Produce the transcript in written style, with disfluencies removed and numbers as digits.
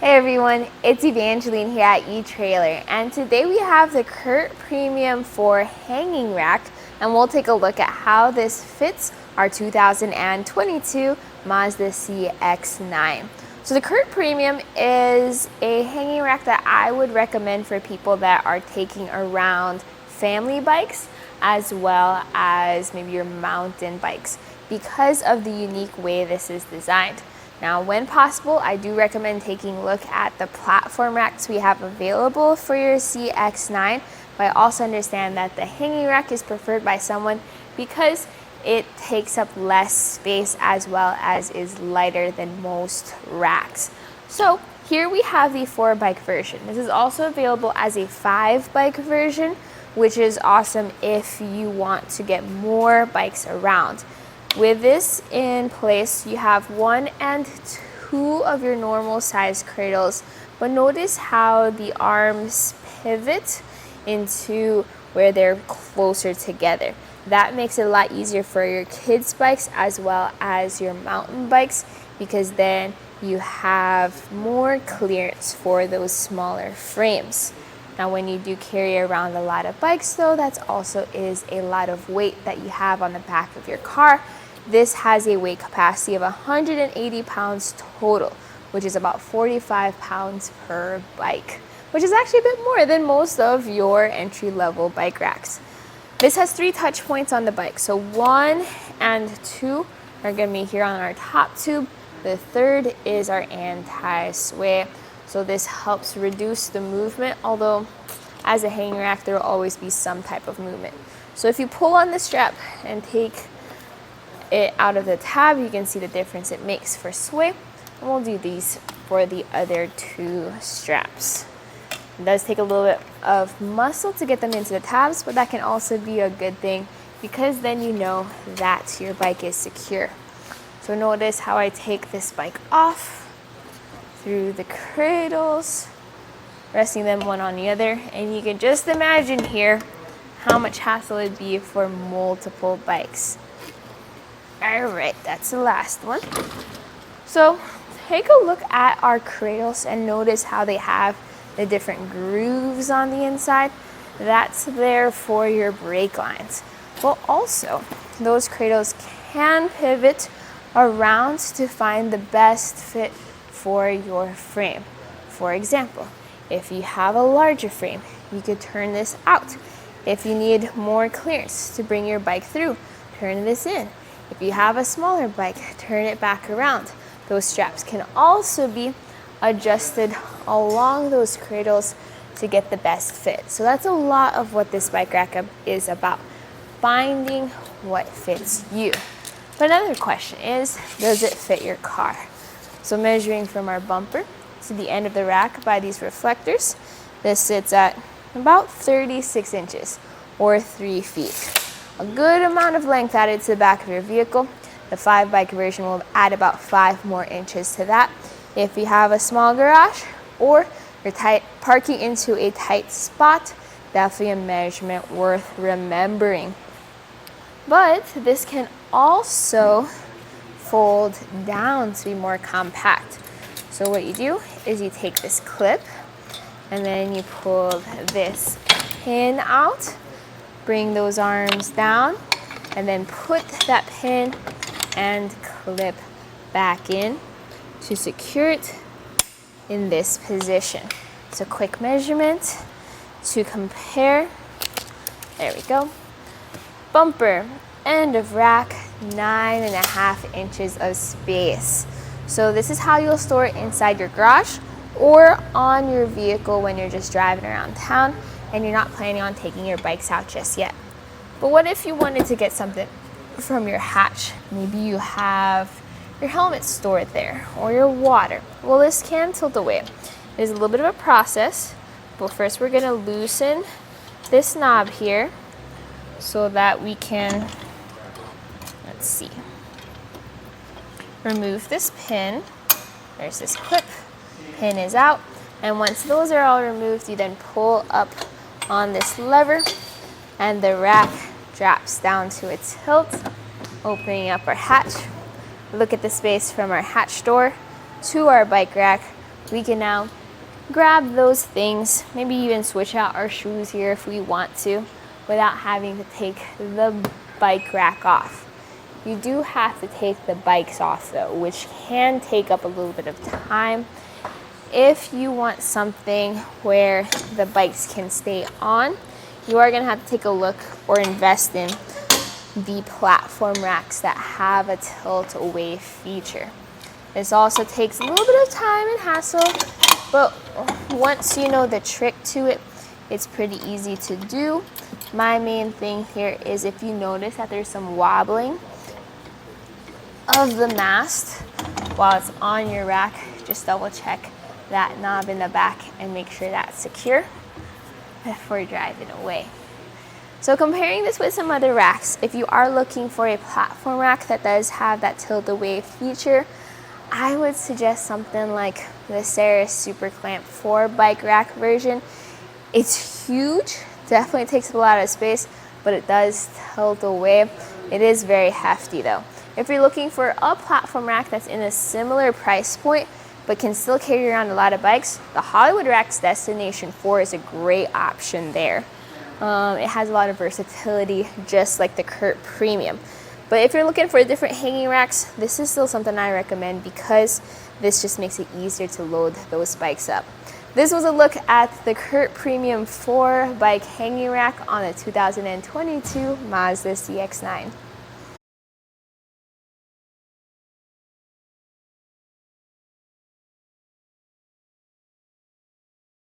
Hey everyone, it's Evangeline here at etrailer, and today we have the CURT Premium 4 hanging rack, and we'll take a look at how this fits our 2022 Mazda CX-9. So the CURT Premium is a hanging rack that I would recommend for people that are taking around family bikes as well as maybe your mountain bikes because of the unique way this is designed. Now, when possible, I do recommend taking a look at the platform racks we have available for your CX-9, but I also understand that the hanging rack is preferred by someone because it takes up less space as well as is lighter than most racks. So here we have the 4-bike version. This is also available as a 5-bike version, which is awesome if you want to get more bikes around. With this in place, you have 1 and 2 of your normal size cradles, but notice how the arms pivot into where they're closer together. That makes it a lot easier for your kids' bikes as well as your mountain bikes, because then you have more clearance for those smaller frames. Now, when you do carry around a lot of bikes though, that also is a lot of weight that you have on the back of your car. This has a weight capacity of 180 pounds total, which is about 45 pounds per bike, which is actually a bit more than most of your entry-level bike racks. This has 3 touch points on the bike. So 1 and 2 are going to be here on our top tube. The 3rd is our anti-sway. So this helps reduce the movement, although as a hanging rack, there will always be some type of movement. So if you pull on the strap and take it out of the tab, you can see the difference it makes for sway. And we'll do these for the other 2 straps. It does take a little bit of muscle to get them into the tabs, but that can also be a good thing because then you know that your bike is secure. So notice how I take this bike off through the cradles, resting them one on the other, and you can just imagine here how much hassle it'd be for multiple bikes. All right, that's the last one. So take a look at our cradles and notice how they have the different grooves on the inside. That's there for your brake lines. Well, also, those cradles can pivot around to find the best fit for your frame. For example, if you have a larger frame, you could turn this out. If you need more clearance to bring your bike through, turn this in. If you have a smaller bike, turn it back around. Those straps can also be adjusted along those cradles to get the best fit. So that's a lot of what this bike rack is about, finding what fits you. But another question is, does it fit your car? So measuring from our bumper to the end of the rack by these reflectors, this sits at about 36 inches or 3 feet. A good amount of length added to the back of your vehicle. The 5-bike version will add about 5 more inches to that. If you have a small garage or you're parking into a tight spot, definitely a measurement worth remembering. But this can also fold down to be more compact. So what you do is you take this clip and then you pull this pin out, bring those arms down, and then put that pin and clip back in to secure it in this position. So quick measurement to compare. There we go. Bumper, end of rack, 9.5 inches of space. So this is how you'll store it inside your garage or on your vehicle when you're just driving around town and you're not planning on taking your bikes out just yet. But what if you wanted to get something from your hatch? Maybe you have your helmet stored there or your water. Well, this can tilt away. There's a little bit of a process, but first we're gonna loosen this knob here so that we can, let's see, remove this pin. There's this clip, pin is out, and once those are all removed, you then pull up on this lever and the rack drops down to its hilt, opening up our hatch. Look at the space from our hatch door to our bike rack. We can now grab those things, maybe even switch out our shoes here if we want to, without having to take the bike rack off. You do have to take the bikes off though, which can take up a little bit of time. If you want something where the bikes can stay on, you are gonna have to take a look or invest in the platform racks that have a tilt away feature. This also takes a little bit of time and hassle, but once you know the trick to it, it's pretty easy to do. My main thing here is if you notice that there's some wobbling of the mast while it's on your rack, just double check that knob in the back and make sure that's secure before driving away. So comparing this with some other racks, if you are looking for a platform rack that does have that tilt away feature, I would suggest something like the Ceres Super Clamp 4 bike rack version. It's huge, definitely takes up a lot of space, but it does tilt away. It is very hefty though. If you're looking for a platform rack that's in a similar price point, but can still carry around a lot of bikes, the Hollywood Rack's Destination 4 is a great option there. It has a lot of versatility, just like the CURT Premium. But if you're looking for different hanging racks, this is still something I recommend because this just makes it easier to load those bikes up. This was a look at the CURT Premium 4 bike hanging rack on the 2022 Mazda CX-9.